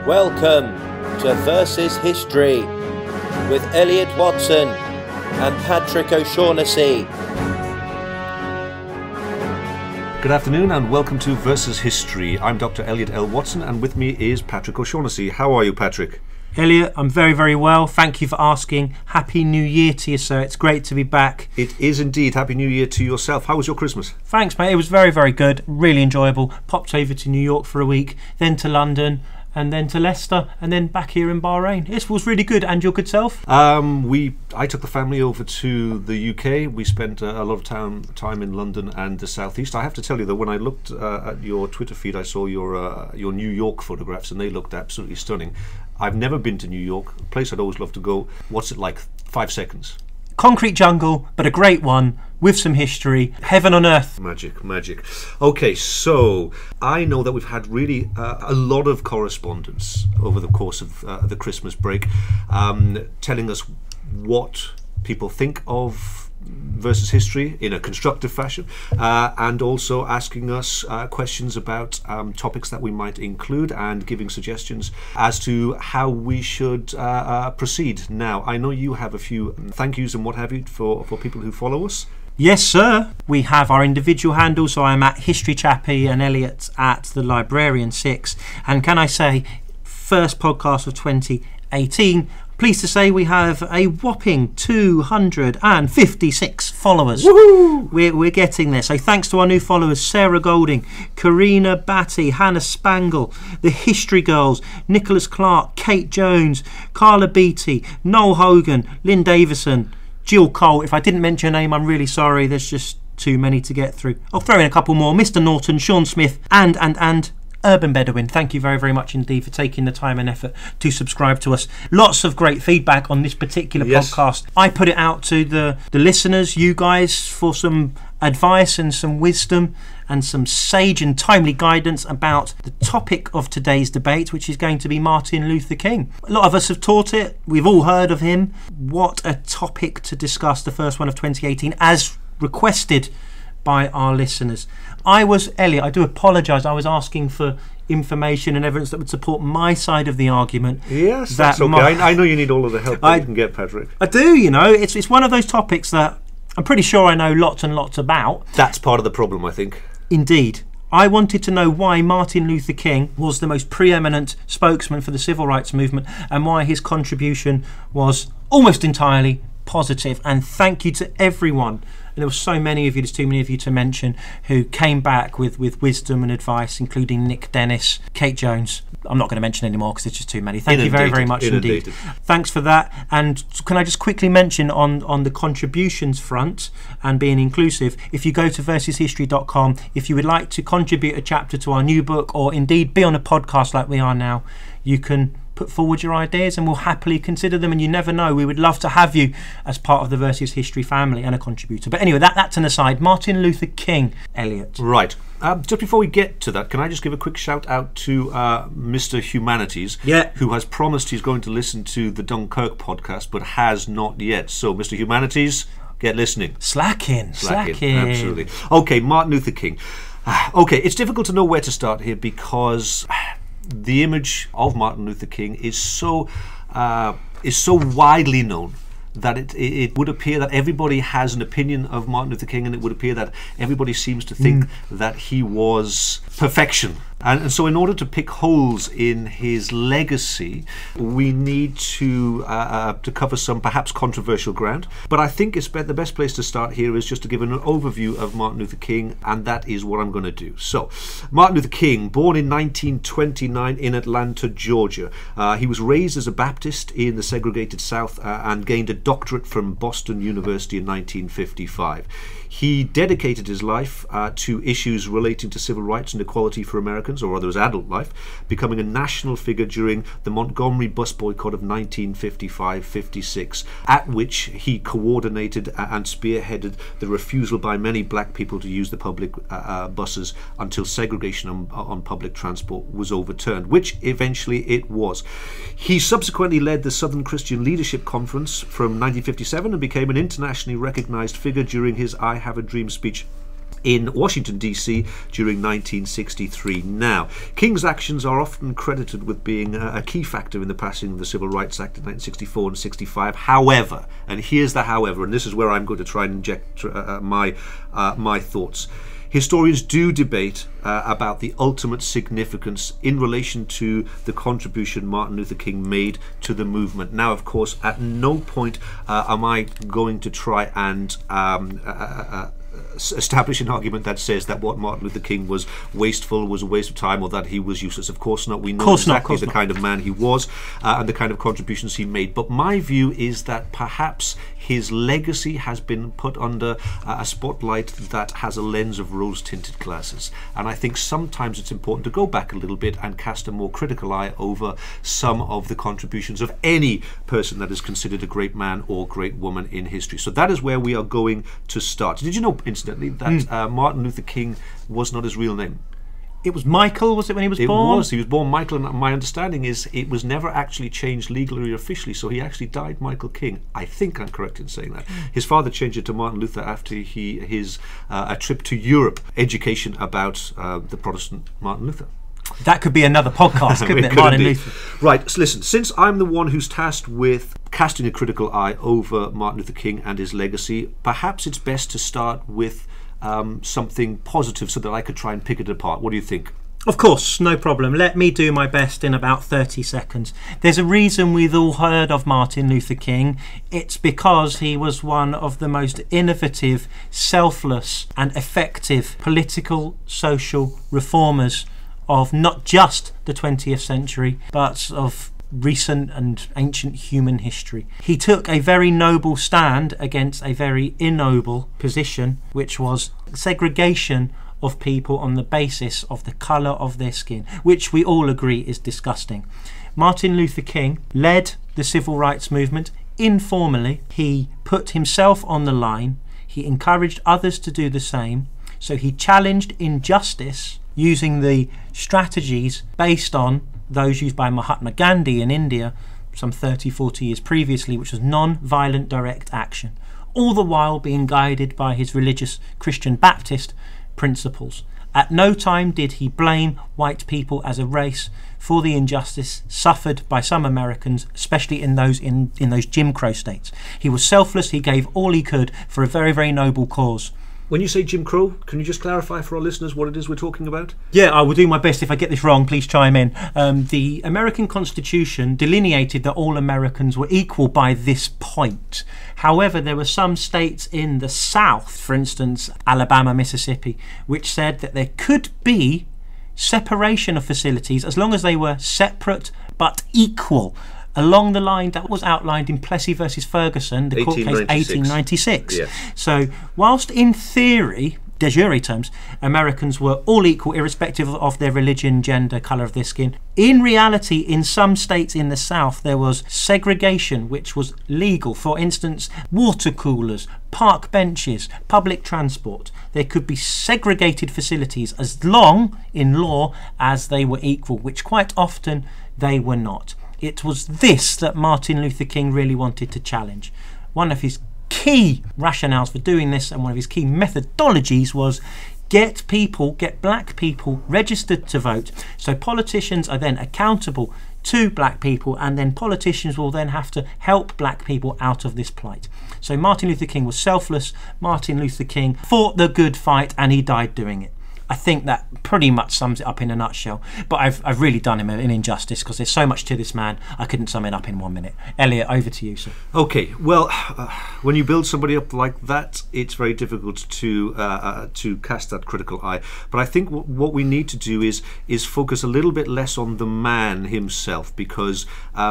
Welcome to Versus History with Elliot Watson and Patrick O'Shaughnessy. Good afternoon and welcome to Versus History. I'm Dr. Elliot L. Watson and with me is Patrick O'Shaughnessy. How are you, Patrick? Elliot, I'm very, very well. Thank you for asking. Happy New Year to you, sir. It's great to be back. It is indeed. Happy New Year to yourself. How was your Christmas? Thanks, mate. It was very, very good. Really enjoyable. Popped over to New York for a week, then to London, and then to Leicester, and then back here in Bahrain. It was really good. And your good self? I took the family over to the UK. We spent a lot of time in London and the southeast. I have to tell you that when I looked at your Twitter feed, I saw your New York photographs, and they looked absolutely stunning. I've never been to New York, a place I'd always love to go. What's it like? 5 seconds. Concrete jungle, but a great one with some history. Heaven on earth. Magic, magic. Okay, so I know that we've had really a lot of correspondence over the course of the Christmas break, telling us what people think of Versus History in a constructive fashion, and also asking us questions about topics that we might include and giving suggestions as to how we should proceed. Now, I know you have a few thank yous and what have you for people who follow us. Yes, sir. We have our individual handles, so I'm at History Chappie and Elliot at The Librarian 6. And can I say, first podcast of 2018. Pleased to say we have a whopping 256 followers. Woohoo! We're getting there. So thanks to our new followers, Sarah Golding, Karina Batty, Hannah Spangle, the History Girls, Nicholas Clark, Kate Jones, Carla Beatty, Noel Hogan, Lynn Davison, Jill Cole. If I didn't mention your name, I'm really sorry. There's just too many to get through. I'll throw in a couple more. Mr. Norton, Sean Smith, and Urban Bedouin. Thank you very, very much indeed for taking the time and effort to subscribe to us. Lots of great feedback on this particular podcast. I put it out to the listeners, you guys, for some advice and some wisdom and some sage and timely guidance about the topic of today's debate, which is going to be Martin Luther King. A lot of us have taught it. We've all heard of him. What a topic to discuss, the first one of 2018, as requested by our listeners. Elliot, I do apologise, I was asking for information and evidence that would support my side of the argument. Yes, that's okay. I know you need all of the help that you can get, Patrick. I do, you know. It's one of those topics that I'm pretty sure I know lots and lots about. That's part of the problem, I think. Indeed. I wanted to know why Martin Luther King was the most preeminent spokesman for the civil rights movement and why his contribution was almost entirely positive. And thank you to everyone, and there were so many of you, there's too many of you to mention, who came back with wisdom and advice, including Nick Dennis, Kate Jones. I'm not going to mention anymore because it's just too many. Thank you very, very much indeed. Thanks for that. And can I just quickly mention on the contributions front and being inclusive, if you go to versushistory.com, if you would like to contribute a chapter to our new book or indeed be on a podcast like we are now, you can put forward your ideas and we'll happily consider them. And you never know, we would love to have you as part of the Versus History family and a contributor. But anyway, that's an aside. Martin Luther King, Elliot. Right. Just before we get to that, can I just give a quick shout out to Mr. Humanities, who has promised he's going to listen to the Dunkirk podcast but has not yet. So, Mr. Humanities, get listening. Slacking. Absolutely. Okay, Martin Luther King. Okay, it's difficult to know where to start here because the image of Martin Luther King is so widely known that it would appear that everybody has an opinion of Martin Luther King, and it would appear that everybody seems to think that he was perfection. And so in order to pick holes in his legacy, we need to cover some perhaps controversial ground. But I think the best place to start here is just to give an overview of Martin Luther King, and that is what I'm going to do. So, Martin Luther King, born in 1929 in Atlanta, Georgia. He was raised as a Baptist in the segregated South and gained a doctorate from Boston University in 1955. He dedicated his life to issues relating to civil rights and equality for Americans, or rather his adult life, becoming a national figure during the Montgomery Bus Boycott of 1955-56, at which he coordinated and spearheaded the refusal by many black people to use the public buses until segregation on public transport was overturned, which eventually it was. He subsequently led the Southern Christian Leadership Conference from 1957 and became an internationally recognized figure during his I Have a Dream speech in Washington, D.C. during 1963. Now, King's actions are often credited with being a key factor in the passing of the Civil Rights Act in 1964 and 65. However, and here's the however, and this is where I'm going to try and inject my thoughts. Historians do debate about the ultimate significance in relation to the contribution Martin Luther King made to the movement. Now, of course, at no point am I going to try and establish an argument that says that what Martin Luther King was wasteful, was a waste of time, or that he was useless. Of course not. We know exactly the kind of man he was and the kind of contributions he made. But my view is that perhaps his legacy has been put under a spotlight that has a lens of rose-tinted glasses. And I think sometimes it's important to go back a little bit and cast a more critical eye over some of the contributions of any person that is considered a great man or great woman in history. So that is where we are going to start. Did you know, incidentally, that Martin Luther King was not his real name? It was Michael, was it, when he was born? It was. He was born Michael, and my understanding is it was never actually changed legally or officially, so he actually died Michael King. I think I'm correct in saying that. His father changed it to Martin Luther after his a trip to Europe, education about the Protestant Martin Luther. That could be another podcast, couldn't it? Martin Luther. Right, so listen, since I'm the one who's tasked with casting a critical eye over Martin Luther King and his legacy, perhaps it's best to start with something positive so that I could try and pick it apart. What do you think? Of course, no problem. Let me do my best in about 30 seconds. There's a reason we've all heard of Martin Luther King. It's because he was one of the most innovative, selfless and effective political, social reformers of not just the 20th century, but of recent and ancient human history. He took a very noble stand against a very ignoble position, which was segregation of people on the basis of the colour of their skin, which we all agree is disgusting. Martin Luther King led the civil rights movement informally. He put himself on the line. He encouraged others to do the same. So he challenged injustice using the strategies based on those used by Mahatma Gandhi in India some 30-40 years previously, which was non-violent direct action, all the while being guided by his religious Christian Baptist principles. At no time did he blame white people as a race for the injustice suffered by some Americans, especially in those Jim Crow states. He was selfless. He gave all he could for a very, very noble cause. When you say Jim Crow, can you just clarify for our listeners what it is we're talking about? Yeah, I will do my best. If I get this wrong, please chime in. The American Constitution delineated that all Americans were equal by this point. However, there were some states in the South, for instance, Alabama, Mississippi, which said that there could be separation of facilities as long as they were separate but equal, along the line that was outlined in Plessy versus Ferguson, the court case 1896. Yes. So whilst in theory, de jure terms, Americans were all equal irrespective of their religion, gender, colour of their skin, in reality in some states in the South there was segregation which was legal. For instance, water coolers, park benches, public transport. There could be segregated facilities as long in law as they were equal, which quite often they were not. It was this that Martin Luther King really wanted to challenge. One of his key rationales for doing this and one of his key methodologies was get black people registered to vote, so politicians are then accountable to black people, and then politicians will then have to help black people out of this plight. So Martin Luther King was selfless. Martin Luther King fought the good fight and he died doing it. I think that pretty much sums it up in a nutshell. But I've really done him an injustice because there's so much to this man. I couldn't sum it up in 1 minute. Elliot, over to you, sir. Okay, well, when you build somebody up like that, it's very difficult to cast that critical eye. But I think what we need to do is focus a little bit less on the man himself, because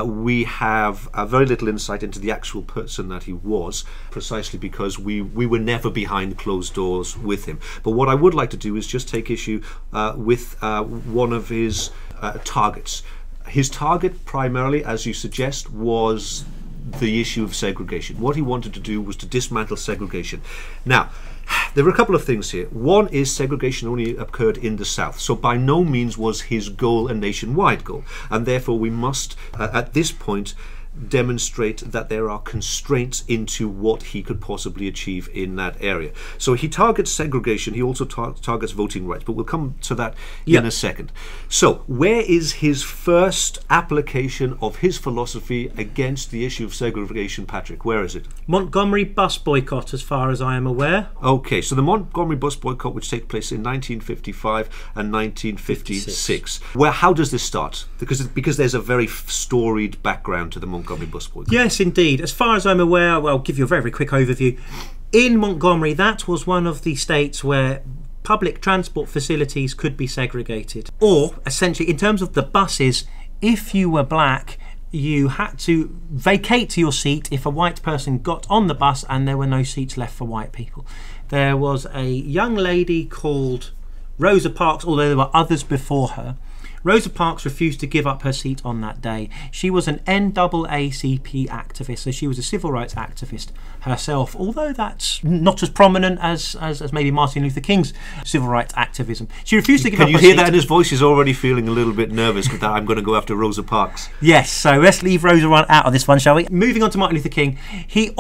we have very little insight into the actual person that he was, precisely because we were never behind closed doors with him. But what I would like to do is just take issue with one of his targets. His target primarily, as you suggest, was the issue of segregation. What he wanted to do was to dismantle segregation. Now, there are a couple of things here. One is segregation only occurred in the South, so by no means was his goal a nationwide goal, and therefore we must, at this point, demonstrate that there are constraints into what he could possibly achieve in that area. So he targets segregation, he also targets voting rights, but we'll come to that in a second. So where is his first application of his philosophy against the issue of segregation, Patrick? Where is it? Montgomery Bus Boycott, as far as I am aware. Okay, so the Montgomery Bus Boycott, which takes place in 1955 and 1956. Well, how does this start? Because there's a very storied background to the Montgomery Bus Boycott. Yes, indeed. As far as I'm aware, well, I'll give you a very, very quick overview. In Montgomery, that was one of the states where public transport facilities could be segregated. Or, essentially, in terms of the buses, if you were black, you had to vacate your seat if a white person got on the bus and there were no seats left for white people. There was a young lady called Rosa Parks, although there were others before her. Rosa Parks refused to give up her seat on that day. She was an NAACP activist, so she was a civil rights activist herself, although that's not as prominent as maybe Martin Luther King's civil rights activism. She refused to give up her seat. Can you hear that in his voice? He's already feeling a little bit nervous that I'm going to go after Rosa Parks. Yes, so let's leave Rosa out of this one, shall we? Moving on to Martin Luther King, he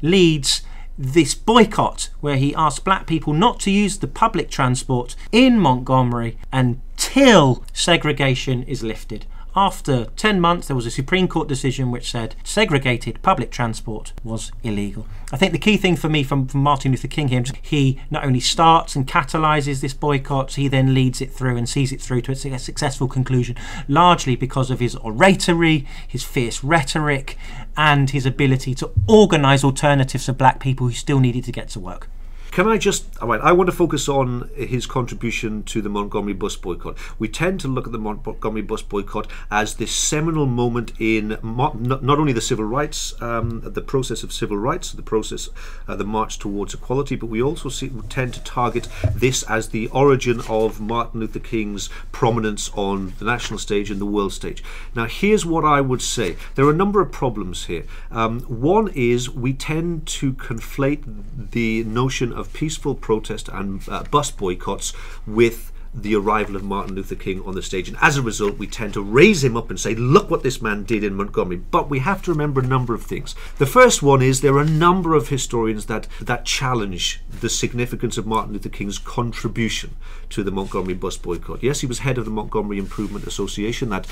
leads this boycott where he asked black people not to use the public transport in Montgomery until segregation is lifted. After 10 months, there was a Supreme Court decision which said segregated public transport was illegal. I think the key thing for me from Martin Luther King here, he not only starts and catalyses this boycott, he then leads it through and sees it through to a successful conclusion, largely because of his oratory, his fierce rhetoric, and his ability to organise alternatives for black people who still needed to get to work. Can I just, I want to focus on his contribution to the Montgomery Bus Boycott. We tend to look at the Montgomery Bus Boycott as this seminal moment in not only the civil rights, the process of civil rights, the process, the march towards equality, but we also tend to target this as the origin of Martin Luther King's prominence on the national stage and the world stage. Now, here's what I would say. There are a number of problems here. One is we tend to conflate the notion of peaceful protest and bus boycotts with the arrival of Martin Luther King on the stage, and as a result we tend to raise him up and say, look what this man did in Montgomery. But we have to remember a number of things. The first one is there are a number of historians that challenge the significance of Martin Luther King's contribution to the Montgomery Bus Boycott. Yes, he was head of the Montgomery Improvement Association that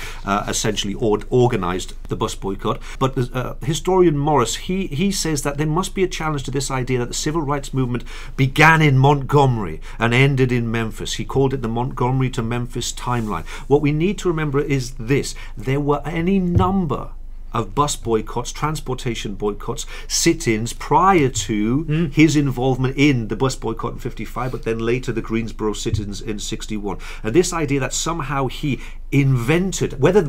essentially organised the bus boycott, but historian Morris, he says that there must be a challenge to this idea that the civil rights movement began in Montgomery and ended in Memphis. He called it the Montgomery to Memphis timeline. What we need to remember is this: there were any number of bus boycotts, transportation boycotts, sit-ins prior to his involvement in the bus boycott in 55, but then later the Greensboro sit-ins in 61. And this idea that somehow he invented, whether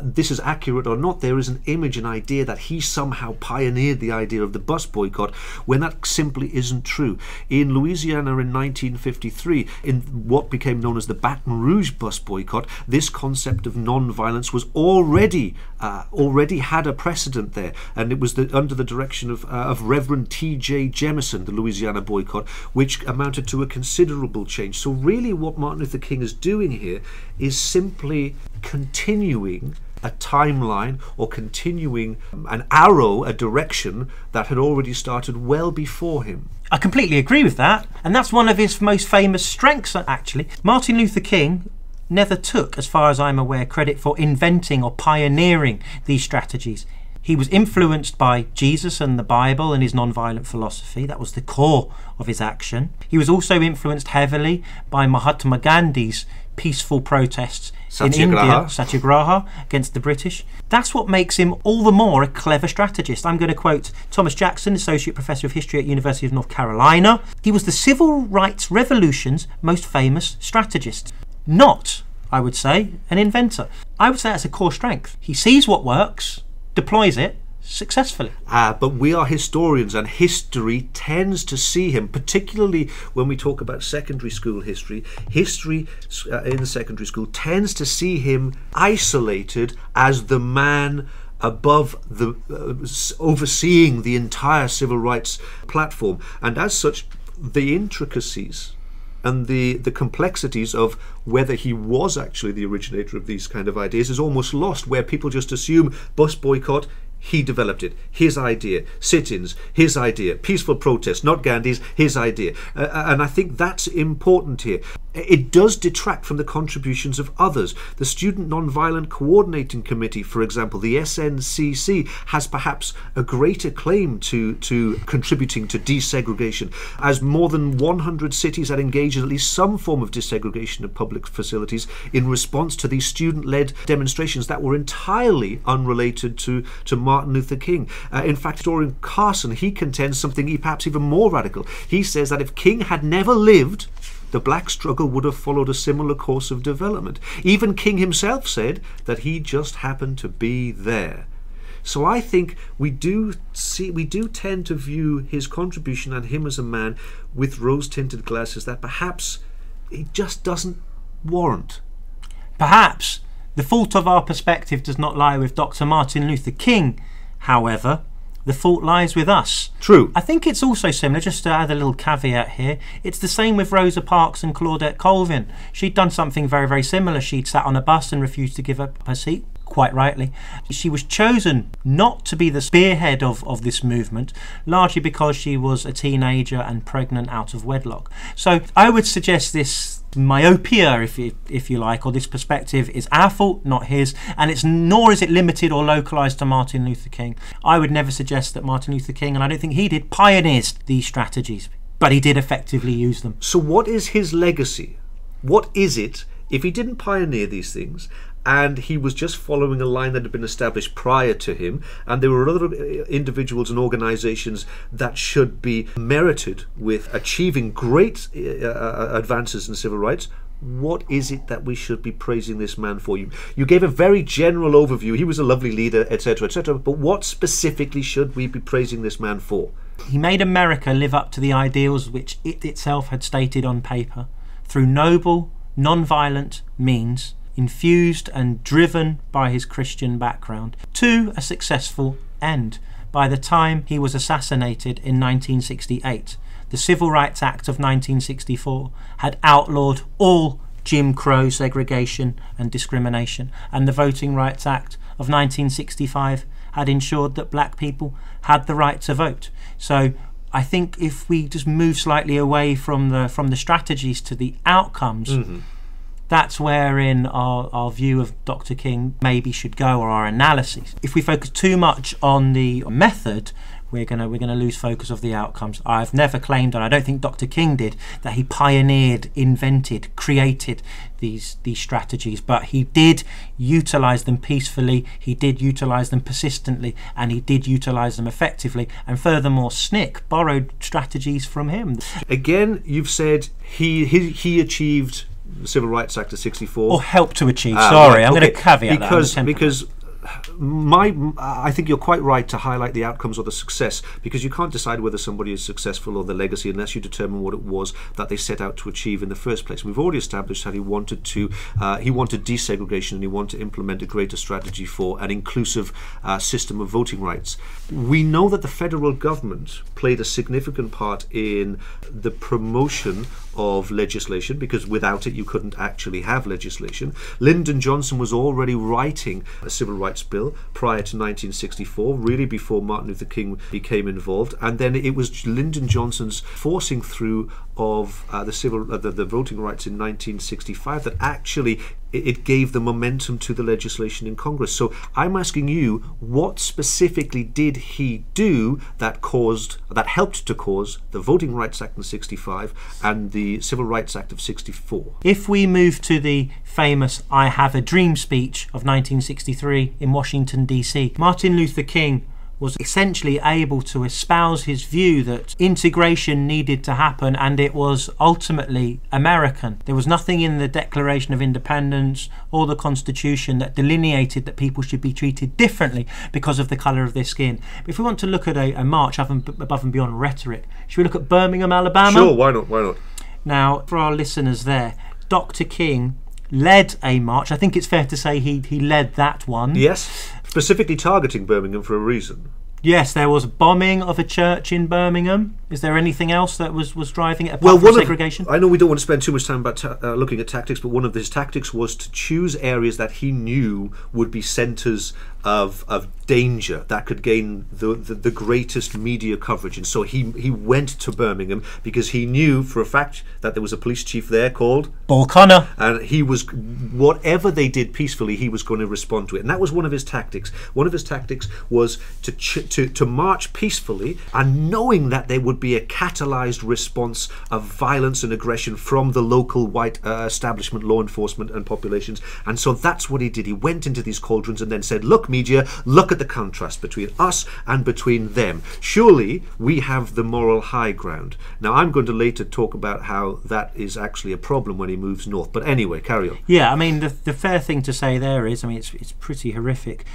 this is accurate or not, there is an image, an idea that he somehow pioneered the idea of the bus boycott, when that simply isn't true. In Louisiana in 1953, in what became known as the Baton Rouge bus boycott, this concept of non-violence was already had a precedent there, and it was under the direction of Reverend T.J. Jemison, the Louisiana boycott, which amounted to a considerable change. So really what Martin Luther King is doing here is simply continuing a timeline, or continuing an arrow, a direction that had already started well before him. I completely agree with that, and that's one of his most famous strengths, actually. Martin Luther King never took, as far as I'm aware, credit for inventing or pioneering these strategies. He was influenced by Jesus and the Bible and his non-violent philosophy. That was the core of his action. He was also influenced heavily by Mahatma Gandhi's peaceful protests in India, Satyagraha, against the British. That's what makes him all the more a clever strategist. I'm going to quote Thomas Jackson, Associate Professor of History at University of North Carolina. He was the civil rights revolution's most famous strategist. Not, I would say, an inventor. I would say that's a core strength. He sees what works, deploys it successfully. But we are historians, and history tends to see him, particularly when we talk about secondary school history, in the secondary school tends to see him isolated as the man above the overseeing the entire civil rights platform, and as such the intricacies and the complexities of whether he was actually the originator of these kind of ideas is almost lost, where people just assume bus boycott, he developed it, his idea, sit-ins, his idea, peaceful protest, not Gandhi's, his idea. And I think that's important here. It does detract from the contributions of others. The Student Nonviolent Coordinating Committee, for example, the SNCC, has perhaps a greater claim to contributing to desegregation, as more than 100 cities are engaged in at least some form of desegregation of public facilities in response to these student-led demonstrations that were entirely unrelated to Martin Luther King. In fact, historian Carson, he contends something perhaps even more radical. He says that if King had never lived, the black struggle would have followed a similar course of development. Even King himself said that he just happened to be there. So I think we do tend to view his contribution and him as a man with rose-tinted glasses that perhaps it just doesn't warrant. Perhaps the fault of our perspective does not lie with Dr. Martin Luther King, however. The fault lies with us. True. I think it's also similar, just to add a little caveat here, it's the same with Rosa Parks and Claudette Colvin. She'd done something very, very similar. She'd sat on a bus and refused to give up her seat, quite rightly. She was chosen not to be the spearhead of this movement, largely because she was a teenager and pregnant out of wedlock. So I would suggest this myopia, if you like, or this perspective is our fault, not his, and nor is it limited or localized to Martin Luther King. I would never suggest that Martin Luther King, and I don't think he did, pioneers these strategies, but he did effectively use them. So what is his legacy? What is it if he didn't pioneer these things and he was just following a line that had been established prior to him, and there were other individuals and organizations that should be merited with achieving great advances in civil rights? What is it that we should be praising this man for? You gave a very general overview. He was a lovely leader, etc., etc. But what specifically should we be praising this man for? He made America live up to the ideals which it itself had stated on paper through noble, non-violent means, infused and driven by his Christian background, to a successful end. By the time he was assassinated in 1968, the Civil Rights Act of 1964 had outlawed all Jim Crow segregation and discrimination, and the Voting Rights Act of 1965 had ensured that black people had the right to vote. So I think if we just move slightly away from the strategies to the outcomes, that's wherein our view of Dr. King maybe should go, or our analysis. If we focus too much on the method, we're gonna lose focus of the outcomes. I've never claimed, and I don't think Dr. King did, that he pioneered, invented, created these strategies, but he did utilize them peacefully, he did utilize them persistently, and he did utilize them effectively. And furthermore, SNCC borrowed strategies from him. Again, you've said he achieved the Civil Rights Act of 64, or helped to achieve. Sorry, I'm going to caveat that because I think you're quite right to highlight the outcomes or the success, because you can't decide whether somebody is successful or the legacy unless you determine what it was that they set out to achieve in the first place. We've already established that he wanted desegregation, and he wanted to implement a greater strategy for an inclusive system of voting rights. We know that the federal government played a significant part in the promotion of legislation, because without it you couldn't actually have legislation. Lyndon Johnson was already writing a civil rights bill prior to 1964, really before Martin Luther King became involved, and then it was Lyndon Johnson's forcing through of the voting rights in 1965 that actually it gave the momentum to the legislation in Congress. So I'm asking you, what specifically did he do that helped to cause the Voting Rights Act in 65 and the Civil Rights Act of 64? If we move to the famous I Have a Dream speech of 1963 in Washington, D.C., Martin Luther King was essentially able to espouse his view that integration needed to happen, and it was ultimately American. There was nothing in the Declaration of Independence or the Constitution that delineated that people should be treated differently because of the colour of their skin. But if we want to look at a march above and beyond rhetoric, should we look at Birmingham, Alabama? Sure, why not? Now, for our listeners there, Dr. King led a march. I think it's fair to say he led that one. Yes, specifically targeting Birmingham for a reason. Yes, there was bombing of a church in Birmingham. Is there anything else that was driving it apart Well, from segregation? I know we don't want to spend too much time about looking at tactics, but one of his tactics was to choose areas that he knew would be centres of danger that could gain the greatest media coverage. And so he went to Birmingham because he knew for a fact that there was a police chief there called Paul Connor. and he was, whatever they did peacefully, he was going to respond to it. And that was one of his tactics. One of his tactics was to march peacefully, and knowing that there would be a catalyzed response of violence and aggression from the local white establishment, law enforcement and populations. And so that's what he did. He went into these cauldrons and then said, look, media, look at the contrast between us and between them. Surely we have the moral high ground. Now, I'm going to later talk about how that is actually a problem when he moves north. But anyway, carry on. Yeah, I mean, the fair thing to say there is, I mean, it's pretty horrific.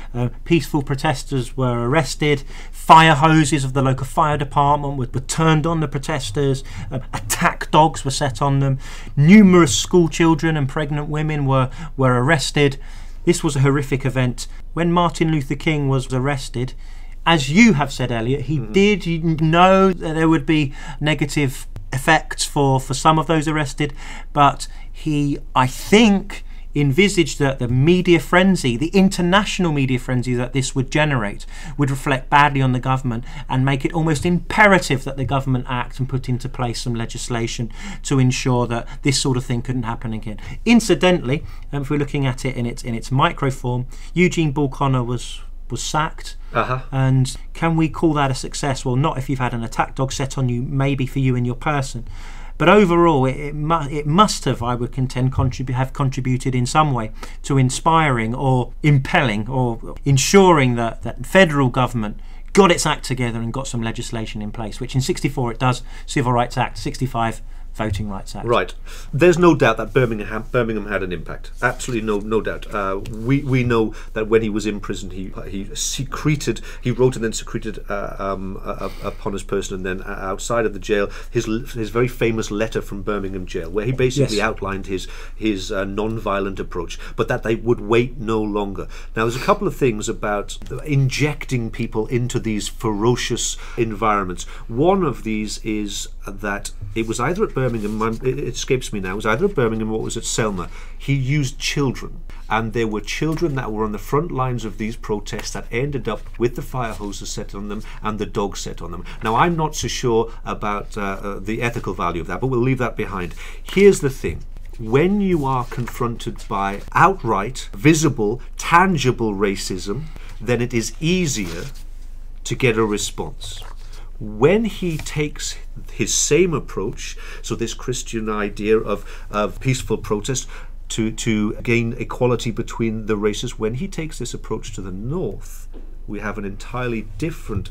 Peaceful protesters were arrested. Fire hoses of the local fire department were turned on the protesters. Attack dogs were set on them. Numerous school children and pregnant women were arrested. This was a horrific event. When Martin Luther King was arrested, as you have said, Elliot, he did know that there would be negative effects for some of those arrested, but he, I think, envisaged that the media frenzy, the international media frenzy that this would generate, would reflect badly on the government and make it almost imperative that the government act and put into place some legislation to ensure that this sort of thing couldn't happen again. Incidentally, if we're looking at it in its micro form, Eugene Bull Connor was sacked. And can we call that a success? Well, not if you've had an attack dog set on you, maybe for you and your person. But overall, it must have, I would contend, have contributed in some way to inspiring or impelling or ensuring that federal government got its act together and got some legislation in place, which in 64 it does, Civil Rights Act, 65 Voting Rights Act. Right. There's no doubt that Birmingham had an impact. Absolutely no doubt. We know that when he was in prison, he wrote and then secreted upon his person, and then outside of the jail, his very famous letter from Birmingham jail, where he basically outlined his non-violent approach, but that they would wait no longer. Now, there's a couple of things about injecting people into these ferocious environments. One of these is that it was either at Birmingham, it escapes me now, it was either at Birmingham or it was at Selma. He used children, and there were children that were on the front lines of these protests that ended up with the fire hoses set on them and the dogs set on them. Now, I'm not so sure about the ethical value of that, but we'll leave that behind. Here's the thing. When you are confronted by outright, visible, tangible racism, then it is easier to get a response. When he takes his same approach, so this Christian idea of peaceful protest to gain equality between the races, when he takes this approach to the north, we have an entirely different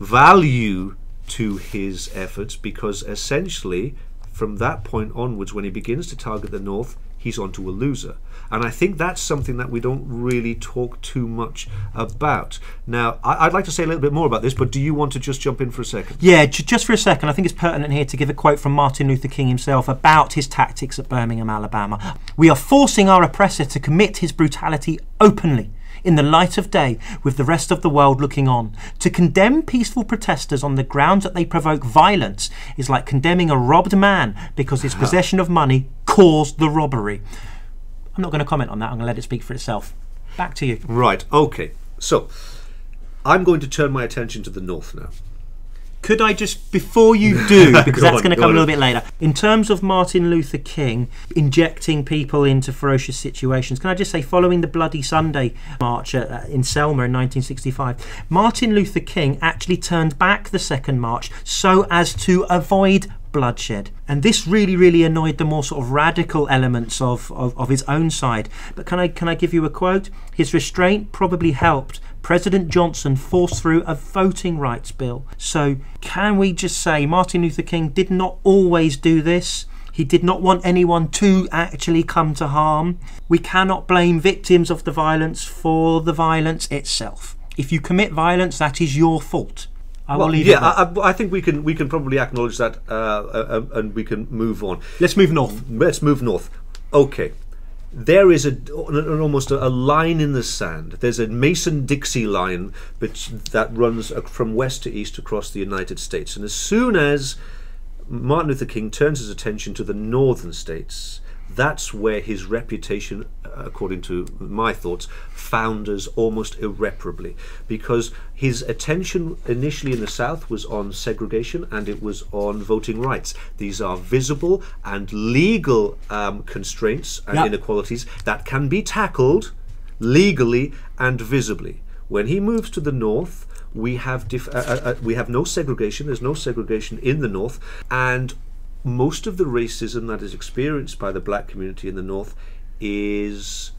value to his efforts, because essentially from that point onwards, when he begins to target the north, he's onto a loser. And I think that's something that we don't really talk too much about. Now, I'd like to say a little bit more about this, but do you want to just jump in for a second? Yeah, just for a second. I think it's pertinent here to give a quote from Martin Luther King himself about his tactics at Birmingham, Alabama. "We are forcing our oppressor to commit his brutality openly, in the light of day, with the rest of the world looking on. To condemn peaceful protesters on the grounds that they provoke violence is like condemning a robbed man because his possession of money caused the robbery." I'm not going to comment on that. I'm going to let it speak for itself. Back to you. Right, okay. So, I'm going to turn my attention to the north now. Could I just, before you do, because that's going to come a little bit later, in terms of Martin Luther King injecting people into ferocious situations, can I just say, following the Bloody Sunday march in Selma in 1965, Martin Luther King actually turned back the second march so as to avoid bloodshed, and this really annoyed the more sort of radical elements of his own side. But can I give you a quote? "His restraint probably helped President Johnson force through a voting rights bill." So can we just say Martin Luther King did not always do this? He did not want anyone to actually come to harm. We cannot blame victims of the violence for the violence itself. If you commit violence, that is your fault. I think we can probably acknowledge that, and we can move on. Let's move north. Let's move north. Okay. there is almost a line in the sand. There's a Mason-Dixie line that runs from west to east across the United States. And as soon as Martin Luther King turns his attention to the northern states, that's where his reputation, according to my thoughts, founders almost irreparably, because his attention initially in the South was on segregation and it was on voting rights. These are visible and legal constraints and inequalities that can be tackled legally and visibly. When he moves to the North, we have no segregation. There's no segregation in the North, and most of the racism that is experienced by the black community in the North is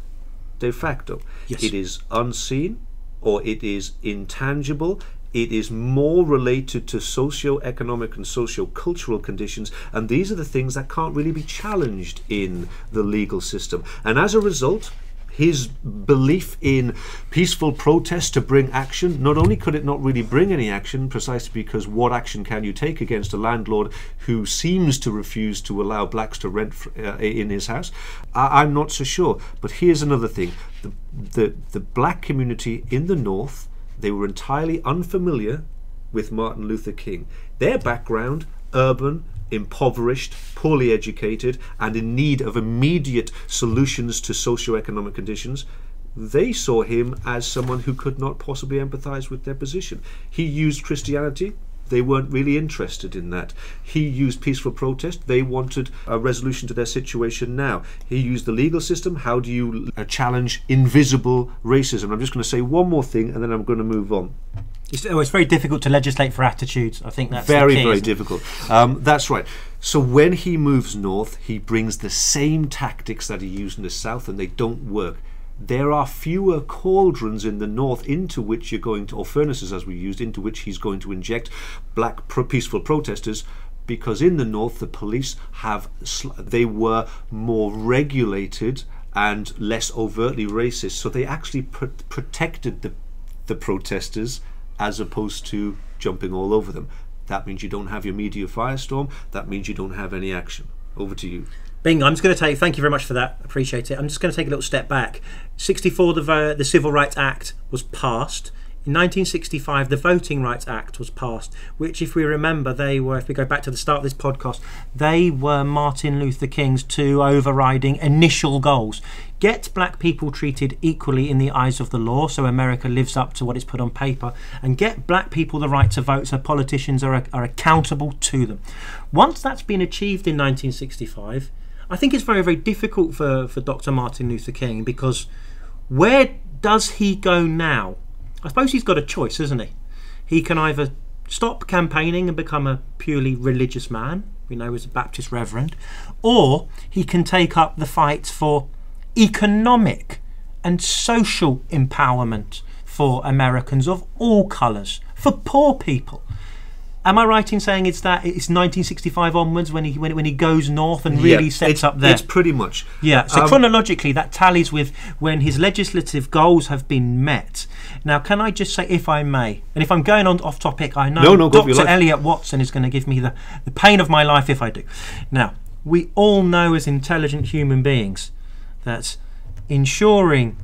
de facto. Yes. It is unseen, or it is intangible. It is more related to socio-economic and socio-cultural conditions, and these are the things that can't really be challenged in the legal system. And as a result, his belief in peaceful protest to bring action, not only could it not really bring any action, precisely because what action can you take against a landlord who seems to refuse to allow blacks to rent in his house? I'm not so sure. But here's another thing. The black community in the North, they were entirely unfamiliar with Martin Luther King. Their background, urban, impoverished, poorly educated, and in need of immediate solutions to socio-economic conditions, they saw him as someone who could not possibly empathize with their position. He used Christianity. They weren't really interested in that. He used peaceful protest. They wanted a resolution to their situation now. He used the legal system. How do you challenge invisible racism? I'm just going to say one more thing and then I'm going to move on. It's very difficult to legislate for attitudes. I think that's very, the key, very difficult. That's right. So when he moves north, he brings the same tactics that he used in the south, and they don't work. There are fewer cauldrons in the north into which you're going to, or furnaces as we used, into which he's going to inject black peaceful protesters, because in the north the police they were more regulated and less overtly racist, so they actually protected the protesters as opposed to jumping all over them. That means you don't have your media firestorm. That means you don't have any action. Over to you. Bingo. I'm just going to thank you very much for that. Appreciate it. I'm just going to take a little step back. 64, the Civil Rights Act was passed. In 1965, the Voting Rights Act was passed, which, if we remember, if we go back to the start of this podcast, they were Martin Luther King's two overriding initial goals. Get black people treated equally in the eyes of the law, so America lives up to what is put on paper, and get black people the right to vote so politicians are accountable to them. Once that's been achieved in 1965, I think it's very, very difficult for Dr. Martin Luther King, because where does he go now? I suppose he's got a choice, isn't he? He can either stop campaigning and become a purely religious man, we know as a Baptist reverend, or he can take up the fight for economic and social empowerment for Americans of all colours, for poor people. Am I right in saying it's 1965 onwards when he goes north and really sets up there? It's pretty much. Yeah, so chronologically that tallies with when his legislative goals have been met. Now, can I just say, if I may, and if I'm going on off topic, I know Dr. Elliot Watson is going to give me the pain of my life if I do. Now, we all know as intelligent human beings that ensuring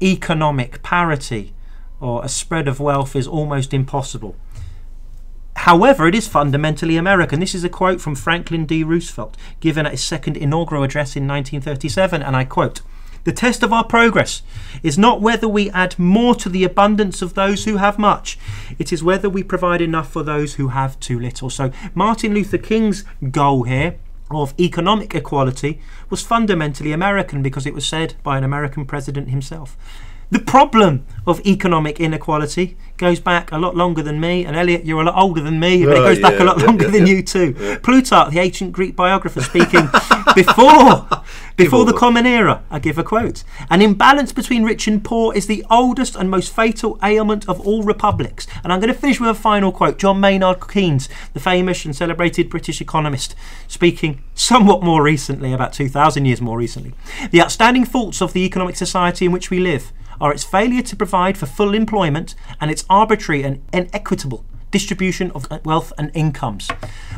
economic parity or a spread of wealth is almost impossible. However, it is fundamentally American. This is a quote from Franklin D. Roosevelt, given at his second inaugural address in 1937, and I quote, "The test of our progress is not whether we add more to the abundance of those who have much. It is whether we provide enough for those who have too little." So Martin Luther King's goal here of economic equality was fundamentally American, because it was said by an American president himself. The problem of economic inequality goes back a lot longer than me, and Elliot, you're a lot older than me, but it goes back a lot longer than you too. Yeah. Plutarch, the ancient Greek biographer, speaking before the Common Era, I give a quote, "An imbalance between rich and poor is the oldest and most fatal ailment of all republics." And I'm going to finish with a final quote. John Maynard Keynes, the famous and celebrated British economist, speaking somewhat more recently, about 2,000 years more recently. "The outstanding faults of the economic society in which we live are its failure to provide for full employment and its arbitrary and inequitable distribution of wealth and incomes."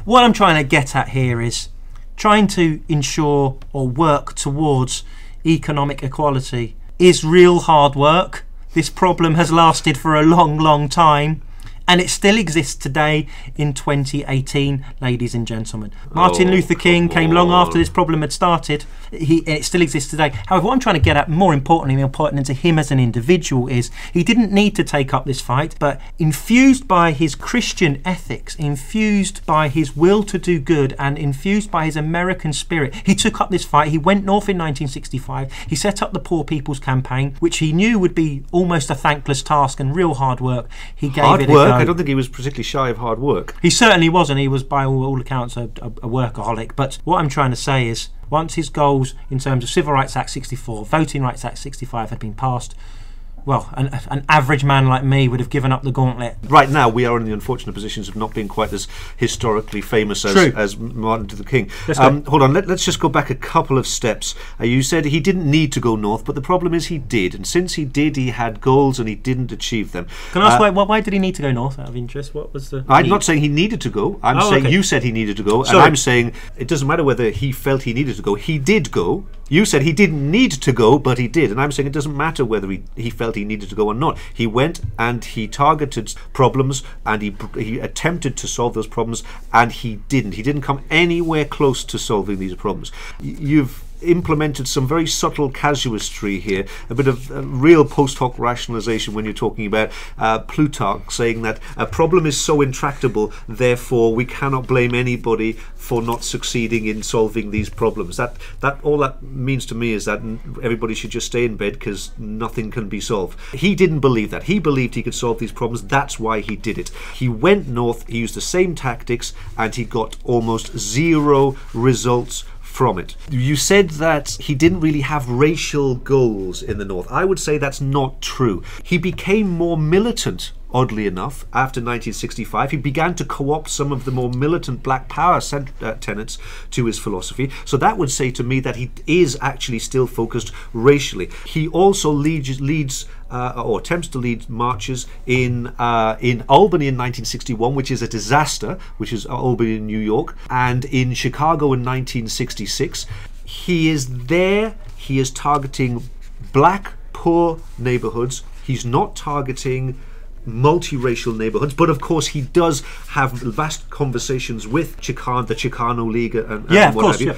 What I'm trying to get at here is trying to ensure or work towards economic equality is real hard work. This problem has lasted for a long, long time, and it still exists today in 2018, ladies and gentlemen. Martin Luther King came long after this problem had started. It still exists today. However, what I'm trying to get at, more importantly, important to him as an individual, is he didn't need to take up this fight, but infused by his Christian ethics, infused by his will to do good, and infused by his American spirit, he took up this fight. He went north in 1965. He set up the Poor People's Campaign, which he knew would be almost a thankless task and real hard work. He gave it a go. I don't think he was particularly shy of hard work. He certainly wasn't. He was, by all accounts, a workaholic. But what I'm trying to say is, once his goals in terms of Civil Rights Act 64, Voting Rights Act 65 had been passed, well, an average man like me would have given up the gauntlet. Right now, we are in the unfortunate positions of not being quite as historically famous as Martin Luther King. Hold on, let's just go back a couple of steps. You said he didn't need to go north, but the problem is he did. And since he did, he had goals and he didn't achieve them. Can I ask why did he need to go north, out of interest? What was the I'm need? not saying he needed to go. I'm saying you said he needed to go. Sorry. And I'm saying it doesn't matter whether he felt he needed to go. He did go. You said he didn't need to go, but he did. And I'm saying it doesn't matter whether he felt he needed to go or not. He went and he targeted problems and he attempted to solve those problems, and he didn't. He didn't come anywhere close to solving these problems. You've implemented some very subtle casuistry here, a bit of real post hoc rationalization when you're talking about Plutarch saying that a problem is so intractable, therefore we cannot blame anybody for not succeeding in solving these problems. That all that means to me is that everybody should just stay in bed because nothing can be solved. He didn't believe that. He believed he could solve these problems. That's why he did it. He went north, he used the same tactics, and he got almost zero results from it. You said that he didn't really have racial goals in the north. I would say that's not true. He became more militant, oddly enough, after 1965. He began to co-opt some of the more militant black power tenets to his philosophy. So that would say to me that he is actually still focused racially. He also leads or attempts to lead marches in Albany in 1961, which is a disaster, which is Albany in New York, and in Chicago in 1966. He is there. He is targeting black poor neighborhoods. He's not targeting multiracial neighborhoods, but of course he does have vast conversations with the Chicano League and what have you.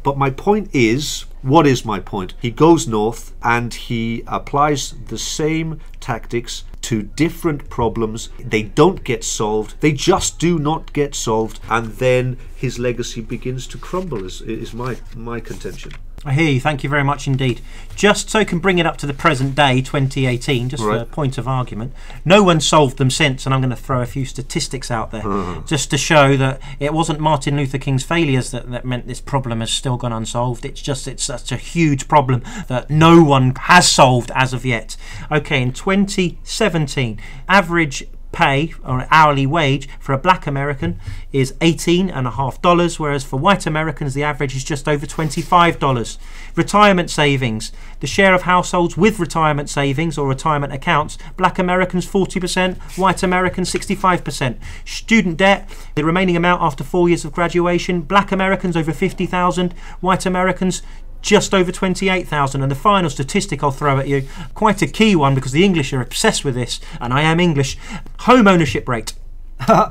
But my point is, what is my point? He goes north and he applies the same tactics to different problems. They don't get solved. They just do not get solved, and then his legacy begins to crumble, is my contention. I hear you. Thank you very much indeed. Just so I can bring it up to the present day, 2018, just for a point of argument, no one solved them since, and I'm going to throw a few statistics out there just to show that it wasn't Martin Luther King's failures that meant this problem has still gone unsolved. It's just it's such a huge problem that no one has solved as of yet. Okay, in 2017, average pay or hourly wage for a black American is $18.50, whereas for white Americans the average is just over $25. Retirement savings, the share of households with retirement savings or retirement accounts, black Americans 40%, white Americans 65%. Student debt, the remaining amount after 4 years of graduation, black Americans over $50,000, white Americans just over 28,000. And the final statistic I'll throw at you, quite a key one because the English are obsessed with this, and I am English. Home ownership rate.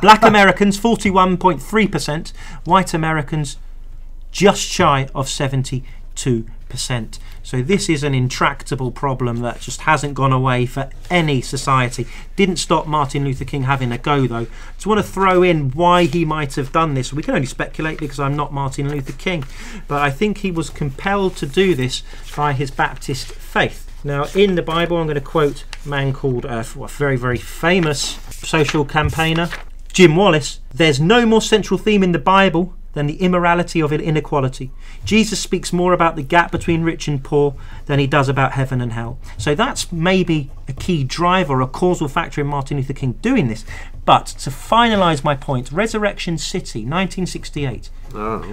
Black Americans 41.3%, white Americans just shy of 72%. So this is an intractable problem that just hasn't gone away for any society. Didn't stop Martin Luther King having a go though. Just want to throw in why he might have done this. We can only speculate because I'm not Martin Luther King, but I think he was compelled to do this by his Baptist faith. Now in the Bible, I'm going to quote a man called a very, very famous social campaigner, Jim Wallace. There's no more central theme in the Bible than the immorality of inequality. Jesus speaks more about the gap between rich and poor than he does about heaven and hell. So that's maybe a key driver, a causal factor in Martin Luther King doing this. But to finalise my point, Resurrection City, 1968.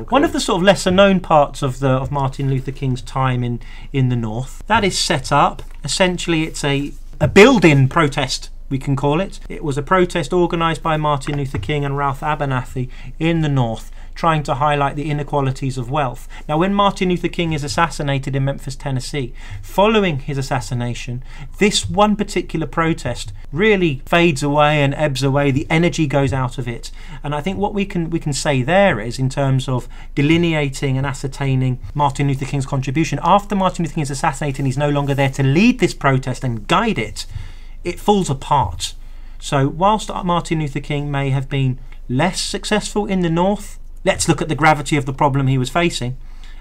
One of the sort of lesser known parts of Martin Luther King's time in the North. That is set up, essentially it's a build-in protest, we can call it. It was a protest organised by Martin Luther King and Ralph Abernathy in the North trying to highlight the inequalities of wealth. Now, when Martin Luther King is assassinated in Memphis, Tennessee, following his assassination, this one particular protest really fades away and ebbs away. The energy goes out of it. And I think what we can say there is, in terms of delineating and ascertaining Martin Luther King's contribution, after Martin Luther King is assassinated and he's no longer there to lead this protest and guide it, it falls apart. So whilst Martin Luther King may have been less successful in the North, let's look at the gravity of the problem he was facing,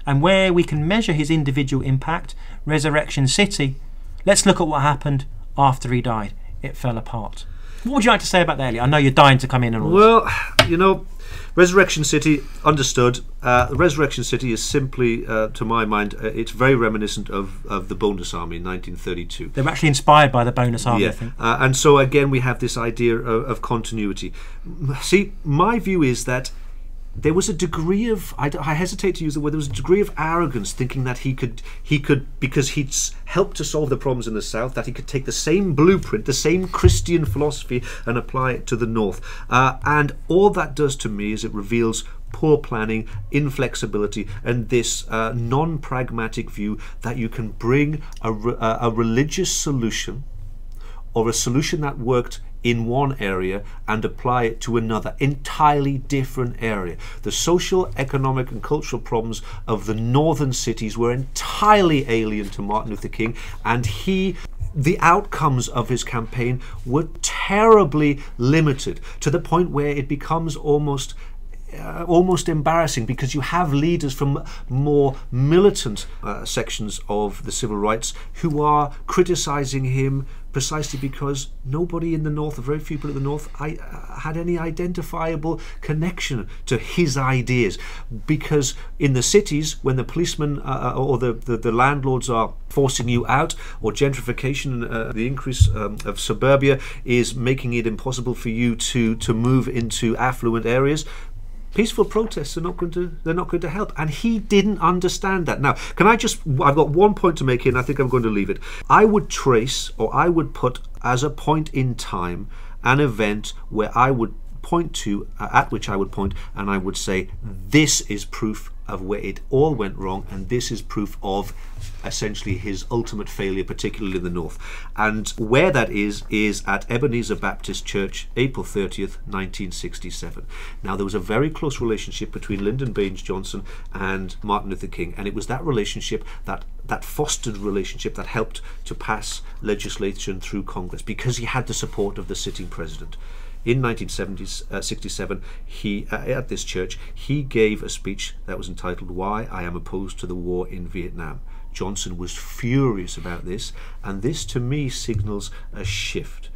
and where we can measure his individual impact, Resurrection City, let's look at what happened after he died. It fell apart. What would you like to say about that, Elliot? I know you're dying to come in and all Well, you know, Resurrection City, understood. Resurrection City is simply, to my mind, it's very reminiscent of the Bonus Army in 1932. They were actually inspired by the Bonus Army, Yeah. I think. And so again, we have this idea of continuity. See, my view is that there was a degree of, I hesitate to use the word, there was a degree of arrogance, thinking that he could, because he'd helped to solve the problems in the South, that he could take the same blueprint, the same Christian philosophy, and apply it to the North. And all that does to me is it reveals poor planning, inflexibility, and this non-pragmatic view that you can bring a religious solution, or a solution that worked in one area, and apply it to another entirely different area. The social, economic and cultural problems of the northern cities were entirely alien to Martin Luther King, and the outcomes of his campaign were terribly limited, to the point where it becomes almost embarrassing, because you have leaders from more militant sections of the civil rights who are criticizing him precisely because nobody in the North, or very few people in the North, had any identifiable connection to his ideas. Because in the cities, when the policemen or the landlords are forcing you out, or gentrification, the increase of suburbia is making it impossible for you to move into affluent areas, peaceful protests are not going to help, and he didn't understand that. Now, I've got one point to make here, and I think I'm going to leave it. I would trace, or I would put as a point in time, an event where I would point to, at which I would point, and I would say, this is proof of where it all went wrong, and this is proof of essentially his ultimate failure, particularly in the North. And where that is at Ebenezer Baptist Church, April 30th, 1967. Now, there was a very close relationship between Lyndon Baines Johnson and Martin Luther King, and it was that relationship, that fostered relationship, that helped to pass legislation through Congress, because he had the support of the sitting president. In 1967, at this church, he gave a speech that was entitled "Why I Am Opposed to the War in Vietnam." Johnson was furious about this, and this to me signals a shift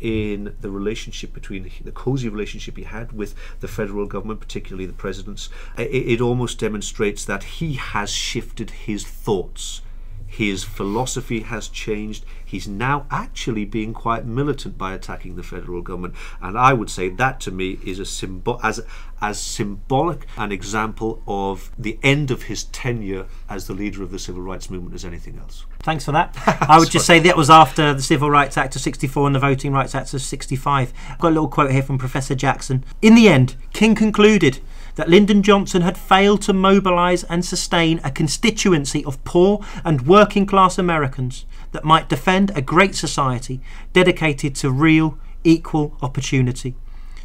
in the relationship between the cosy relationship he had with the federal government, particularly the presidents. It almost demonstrates that he has shifted his thoughts. His philosophy has changed. He's now actually being quite militant by attacking the federal government, and I would say that to me is as symbolic an example of the end of his tenure as the leader of the civil rights movement as anything else. Thanks for that. I would just say that was after the Civil Rights Act of 64 and the Voting Rights Act of 65. I've got a little quote here from Professor Jackson. In the end, King concluded that Lyndon Johnson had failed to mobilise and sustain a constituency of poor and working class Americans that might defend a great society dedicated to real, equal opportunity.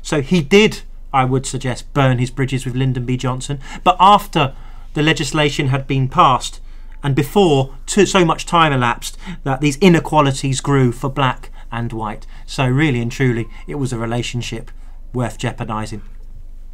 So he did, I would suggest, burn his bridges with Lyndon B. Johnson, but after the legislation had been passed and before so much time elapsed that these inequalities grew for black and white. So really and truly, it was a relationship worth jeopardising.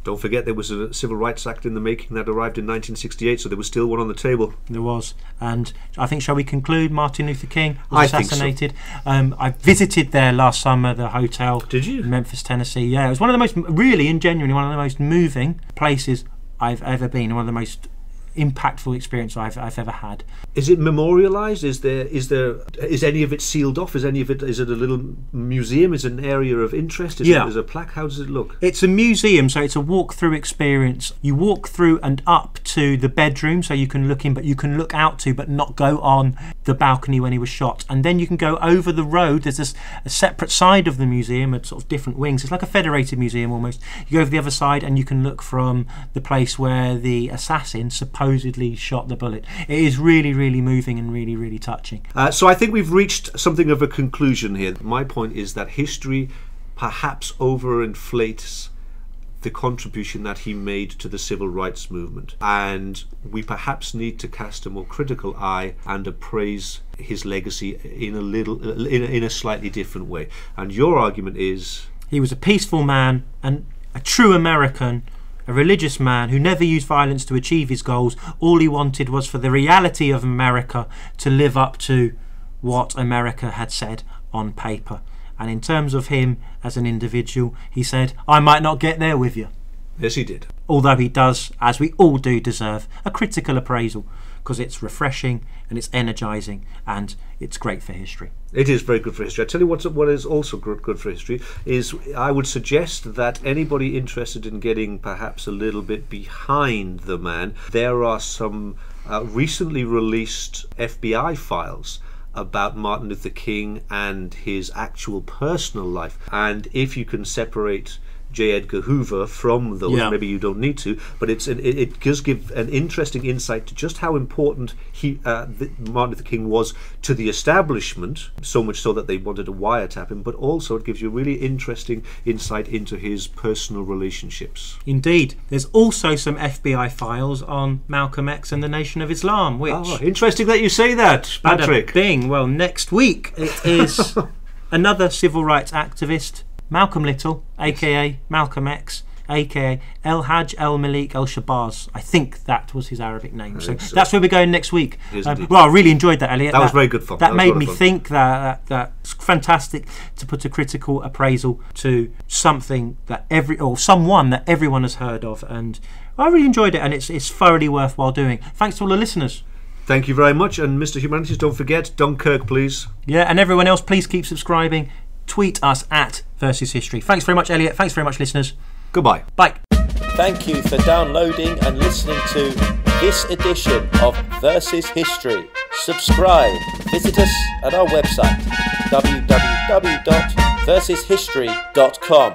Don't forget there was a Civil Rights Act in the making that arrived in 1968, so there was still one on the table. There was. And I think, shall we conclude? Martin Luther King was assassinated. Think so. I visited there last summer, the hotel. Did you? In Memphis, Tennessee. Yeah, it was one of the most, really and genuinely, one of the most moving places I've ever been. One of the most impactful experience I've ever had. Is it memorialised? Is any of it sealed off? Is it a little museum? Is it an area of interest? Is it a plaque? How does it look? It's a museum, so it's a walk-through experience. You walk through and up to the bedroom, so you can look in, but you can look out to, but not go on the balcony when he was shot. And then you can go over the road. There's a separate side of the museum, a sort of different wings. It's like a federated museum almost. You go over the other side and you can look from the place where the assassin supposedly shot the bullet. It is really, really moving and really, really touching. So I think we've reached something of a conclusion here. My point is that history perhaps overinflates the contribution that he made to the civil rights movement, and we perhaps need to cast a more critical eye and appraise his legacy in a slightly different way. And your argument is he was a peaceful man and a true American, a religious man who never used violence to achieve his goals. All he wanted was for the reality of America to live up to what America had said on paper. And in terms of him as an individual, he said, I might not get there with you. Yes, he did. Although he does, as we all do, deserve a critical appraisal, because it's refreshing and it's energising and it's great for history. It is very good for history. I tell you what is also good for history is I would suggest that anybody interested in getting perhaps a little bit behind the man, there are some recently released FBI files about Martin Luther King and his actual personal life. And if you can separate J. Edgar Hoover from those, maybe you don't need to, but it does give an interesting insight to just how important Martin Luther King was to the establishment, so much so that they wanted to wiretap him, but also it gives you a really interesting insight into his personal relationships. Indeed. There's also some FBI files on Malcolm X and the Nation of Islam, which... Oh, interesting that you say that, Patrick. Bada bing. Well, next week it is another civil rights activist, Malcolm Little, aka Malcolm X, aka El Hajj El Malik El Shabazz. I think that was his Arabic name. So that's where we're going next week. Well, I really enjoyed that, Elliot. That was very good fun. That made me think that's fantastic to put a critical appraisal to something that someone that everyone has heard of, and I really enjoyed it, and it's thoroughly worthwhile doing. Thanks to all the listeners. Thank you very much, and Mr. Humanities, don't forget Dunkirk, please. Yeah, and everyone else, please keep subscribing. Tweet us at Versus History. Thanks very much, Elliot. Thanks very much, listeners. Goodbye. Bye. Thank you for downloading and listening to this edition of Versus History. Subscribe. Visit us at our website www.versushistory.com.